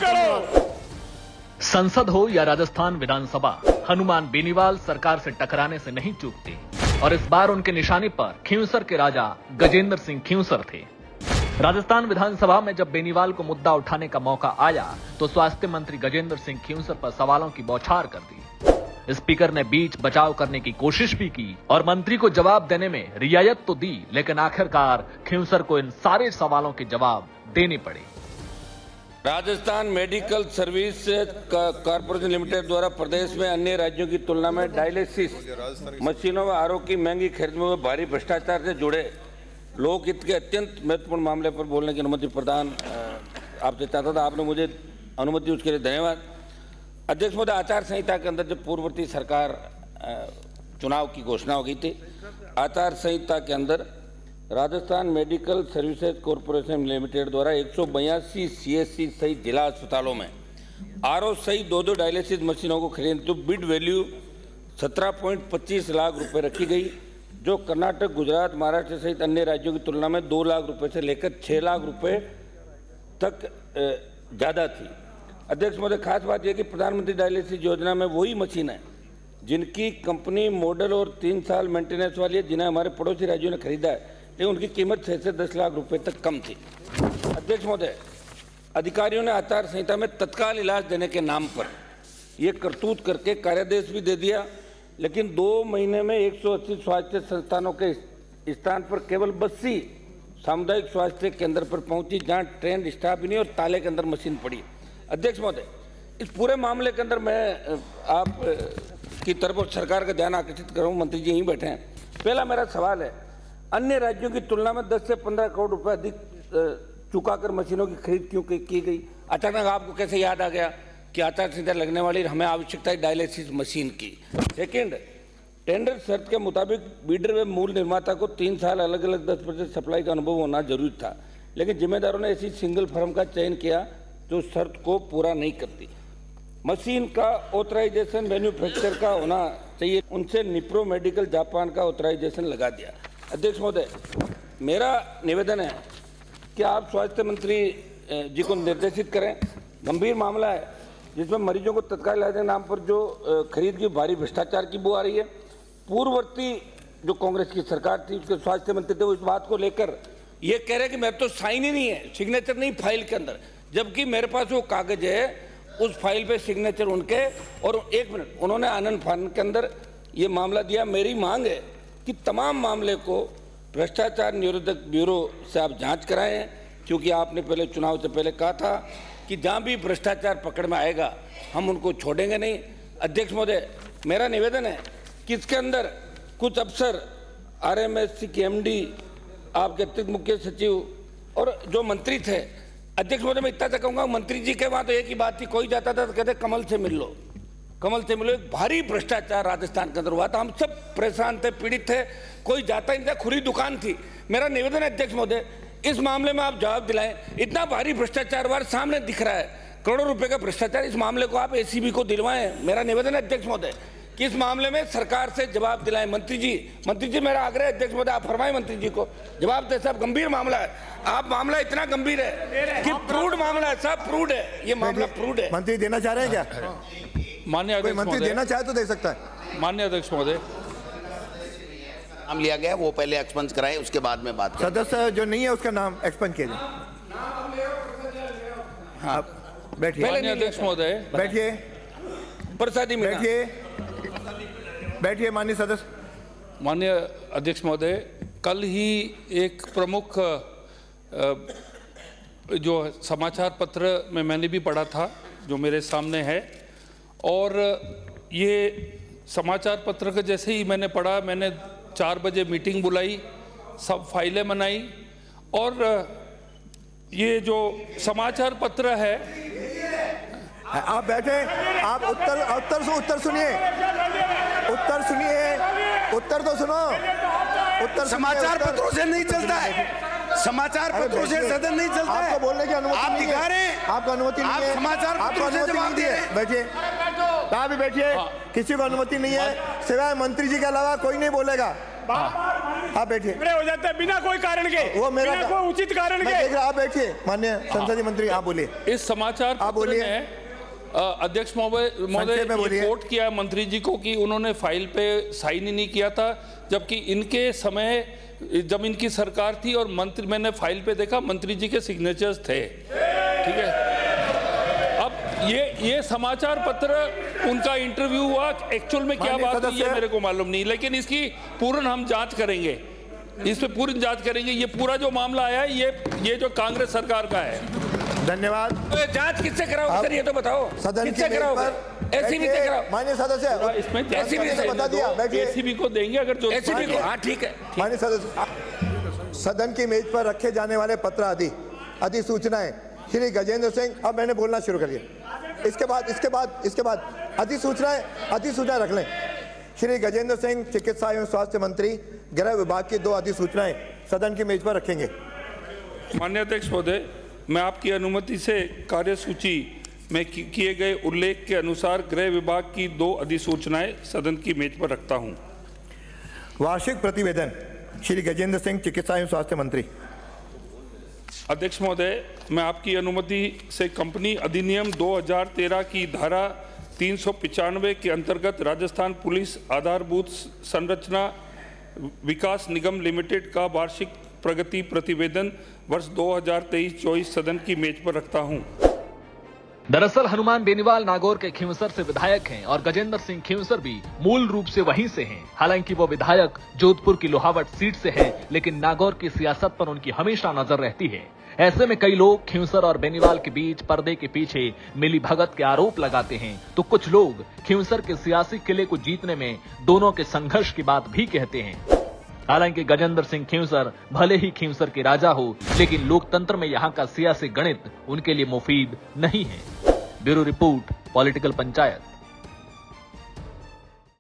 बहुत धन्यवाद। संसद हो या राजस्थान विधानसभा, हनुमान बेनीवाल सरकार से टकराने से नहीं चूकते और इस बार उनके निशाने पर खींवसर के राजा गजेंद्र सिंह खींवसर थे। राजस्थान विधानसभा में जब बेनीवाल को मुद्दा उठाने का मौका आया तो स्वास्थ्य मंत्री गजेंद्र सिंह खींवसर पर सवालों की बौछार कर दी। स्पीकर ने बीच बचाव करने की कोशिश भी की और मंत्री को जवाब देने में रियायत तो दी, लेकिन आखिरकार खींवसर को इन सारे सवालों के जवाब देने पड़े। Rajasthan medical service corporation limited द्वारा प्रदेश में अन्य राज्यों की तुलना में डायलिसिस मशीनों व आरओ की महंगी खरीद में भारी भ्रष्टाचार से जुड़े लोकहित के अत्यंत महत्वपूर्ण मामले पर बोलने की अनुमति प्रदान आपसे चाहता था। आपने मुझे अनुमति उसके लिए धन्यवाद। अध्यक्ष महोदय, आचार संहिता के अंदर जब पूर्ववर्ती सरकार चुनाव की घोषणा हो गई थी, आचार संहिता के अंदर Rajasthan medical services corporation limited द्वारा 182 सीएससी सहित जिला अस्पतालों में आरओ सहित 2 डायलिसिस मशीनों को खरीदने तो बिड वैल्यू 17.25 लाख रुपए रखी गई, जो कर्नाटक, गुजरात, महाराष्ट्र सहित अन्य राज्यों की तुलना में 2 लाख रुपए से लेकर 6 लाख रुपए तक ज़्यादा थी। अध्यक्ष महोदय, खास बात यह कि प्रधानमंत्री डायलिसिस योजना में वही मशीन है जिनकी कंपनी मॉडल और 3 साल मेंटेनेंस वाली है, जिन्हें हमारे पड़ोसी राज्यों ने खरीदा है, लेकिन उनकी कीमत 6 से 10 लाख रुपए तक कम थी। अध्यक्ष महोदय, अधिकारियों ने आचार संहिता में तत्काल इलाज देने के नाम पर ये करतूत करके कार्यादेश भी दे दिया, लेकिन 2 महीने में 180 स्वास्थ्य संस्थानों के स्थान पर केवल 82 सामुदायिक स्वास्थ्य केंद्र पर पहुंची, जहां ट्रेंड स्टाफ ही नहीं और ताले के अंदर मशीन पड़ी। अध्यक्ष महोदय, इस पूरे मामले के अंदर मैं आप की तरफ और सरकार का ध्यान आकर्षित कर रहा हूँ। मंत्री जी यहीं बैठे हैं। पहला मेरा सवाल है, अन्य राज्यों की तुलना में 10 से 15 करोड़ रुपए अधिक चुकाकर मशीनों की खरीद क्यों की गई? अचानक आपको कैसे याद आ गया कि आचार संहिता लगने वाली हमें आवश्यकता है डायलिसिस मशीन की? सेकेंड, टेंडर शर्त के मुताबिक बीडर व मूल निर्माता को 3 साल अलग अलग 10% सप्लाई का अनुभव होना जरूरी था, लेकिन जिम्मेदारों ने ऐसी सिंगल फर्म का चयन किया जो शर्त को पूरा नहीं करती। मशीन का ऑथराइजेशन मैन्युफैक्चर का होना चाहिए, उनसे निप्रो मेडिकल जापान का ऑथराइजेशन लगा दिया। अध्यक्ष महोदय, मेरा निवेदन है कि आप स्वास्थ्य मंत्री जी को निर्देशित करें। गंभीर मामला है जिसमें मरीजों को तत्काल इलाज के नाम पर जो खरीद की भारी भ्रष्टाचार की बू आ रही है। पूर्ववर्ती जो कांग्रेस की सरकार थी, उसके स्वास्थ्य मंत्री थे, वो इस बात को लेकर ये कह रहे कि मेरे तो साइन ही नहीं है, सिग्नेचर नहीं फाइल के अंदर, जबकि मेरे पास वो कागज है, उस फाइल पे सिग्नेचर उनके। और 1 मिनट, उन्होंने आनंद फानन के अंदर ये मामला दिया। मेरी मांग है कि तमाम मामले को भ्रष्टाचार निरोधक ब्यूरो से आप जांच कराएं, क्योंकि आपने पहले चुनाव से पहले कहा था कि जहां भी भ्रष्टाचार पकड़ में आएगा हम उनको छोड़ेंगे नहीं। अध्यक्ष महोदय, मेरा निवेदन है कि इसके अंदर कुछ अफसर, आरएमएससी के एमडी, आपके अतिरिक्त मुख्य सचिव और जो मंत्री थे, अध्यक्ष महोदय मैं इतना कहूँगा, मंत्री जी के वहाँ तो एक ही बात थी, कोई जाता था तो कहते कमल से मिल लो, कमल से मिलो। एक भारी भ्रष्टाचार राजस्थान के अंदर हुआ था, हम सब परेशान थे, पीड़ित थे, कोई जाता ही नहीं था, खुली दुकान थी। मेरा निवेदन है अध्यक्ष महोदय, इस मामले में आप जवाब दिलाएं। इतना भारी भ्रष्टाचार वार सामने दिख रहा है, करोड़ों रुपए का भ्रष्टाचार, इस मामले को आप एसीबी को दिलवाएं। मेरा निवेदन है अध्यक्ष महोदय कि इस मामले में सरकार से जवाब दिलाएं। मंत्री जी मेरा आग्रह है अध्यक्ष महोदय, आप फरमाएं मंत्री जी को जवाब दे। साहब गंभीर मामला है, आप मामला इतना गंभीर है कि प्रूड मामला है, सब प्रूड है, ये मामला प्रूड है। मंत्री देना चाह रहे हैं क्या? माननीय अध्यक्ष मंत्री देना चाहे तो दे सकता है। माननीय अध्यक्ष महोदय, नाम लिया गया, वो पहले एक्सपंज कराएं, उसके बाद में बात करें। सदस्य जो नहीं है उसका नाम एक्सपंज कीजिए। हाँ, बैठिए। माननीय अध्यक्ष महोदय, बैठिए। प्रसादी बैठिए, बैठिए माननीय सदस्य। माननीय अध्यक्ष महोदय, कल ही एक प्रमुख जो समाचार पत्र में मैंने भी पढ़ा था, जो मेरे सामने है, और ये समाचार पत्र का जैसे ही मैंने पढ़ा, मैंने 4 बजे मीटिंग बुलाई, सब फाइलें बनाई, और ये जो समाचार पत्र है, आप बैठे, आप उत्तर सुनिए, उत्तर तो सुनो। उत्तर समाचार पत्रों से नहीं चलता है, समाचार पत्रों से सदन नहीं चलता है। आपको बोलने की अनुमति आप नहीं दिखा है। रहे हैं, आपको अनुमति नहीं है। समाचार पत्रों से जवाब दे रहे हैं। बैठिए, कहाँ भी बैठिए। किसी को अनुमति नहीं है, सिवाय मंत्री जी के अलावा कोई नहीं बोलेगा। आप बैठिए। झगड़े हो जाते हैं बिना कोई कारण के, वो मेरा बिना कोई उचित कारण मैं के। देख रहा, आप बैठिए। माननीय संसदीय मंत्री, आप बोलिए। इस समाचार आप पत्र बोलिए। में अध्यक्ष महोदय संक्षेप में बोलिए। रिपोर्ट किया मंत्री जी को कि उन्होंने फाइल पे साइन ही नहीं किया था, जबकि इनके समय जब इनकी सरकार थी और मंत्री, मैंने फाइल पे देखा मंत्री जी के सिग्नेचर्स थे। ठीक है, अब ये समाचार पत्र उनका इंटरव्यू हुआ, एक्चुअल में क्या बात हुई है मेरे को मालूम नहीं, लेकिन इसकी पूर्ण हम जांच करेंगे, इस पे पूरी जांच करेंगे। ये पूरा जो मामला आया है ये जो कांग्रेस सरकार का है। धन्यवाद। तो जांच किससे कराओ सर, ये तो बताओ। सदन की किससे मेज कराओ? पर एसीबी से कराओ। माननीय सदस्य, इसमें एसीबी से बता दिया, बैठिए। एसीबी को देंगे अगर जो एसीबी को। हाँ ठीक है। माननीय सदस्य, सदन की मेज पर रखे जाने वाले पत्र आदि अधिसूचनाएं श्री गजेंद्र सिंह, अब मैंने बोलना शुरू कर दिया। इसके बाद अधिसूचनाएं रख लें। श्री गजेंद्र सिंह चिकित्सा एवं स्वास्थ्य मंत्री गृह विभाग की 2 अधिसूचनाएं सदन की मेज पर रखेंगे। माननीय अध्यक्ष महोदय, मैं आपकी अनुमति से कार्यसूची में किए गए उल्लेख के अनुसार गृह विभाग की 2 अधिसूचनाएं सदन की मेज पर रखता हूं। वार्षिक प्रतिवेदन श्री गजेंद्र सिंह चिकित्सा एवं स्वास्थ्य मंत्री। अध्यक्ष महोदय, मैं आपकी अनुमति से कंपनी अधिनियम 2013 की धारा 395 के अंतर्गत राजस्थान पुलिस आधारभूत संरचना विकास निगम लिमिटेड का वार्षिक प्रगति प्रतिवेदन वर्ष 2023-24 सदन की मेज पर रखता हूं। दरअसल हनुमान बेनीवाल नागौर के खींवसर से विधायक हैं और गजेंद्र सिंह खींवसर भी मूल रूप से वहीं से हैं। हालांकि वो विधायक जोधपुर की लोहावट सीट से है, लेकिन नागौर की सियासत पर उनकी हमेशा नजर रहती है। ऐसे में कई लोग खींवसर और बेनीवाल के बीच पर्दे के पीछे मिली भगत के आरोप लगाते हैं, तो कुछ लोग खींवसर के सियासी किले को जीतने में दोनों के संघर्ष की बात भी कहते हैं। हालांकि गजेंद्र सिंह खींवसर भले ही खींवसर के राजा हो, लेकिन लोकतंत्र में यहाँ का सियासी गणित उनके लिए मुफीद नहीं है। Bureau report, political panchayat.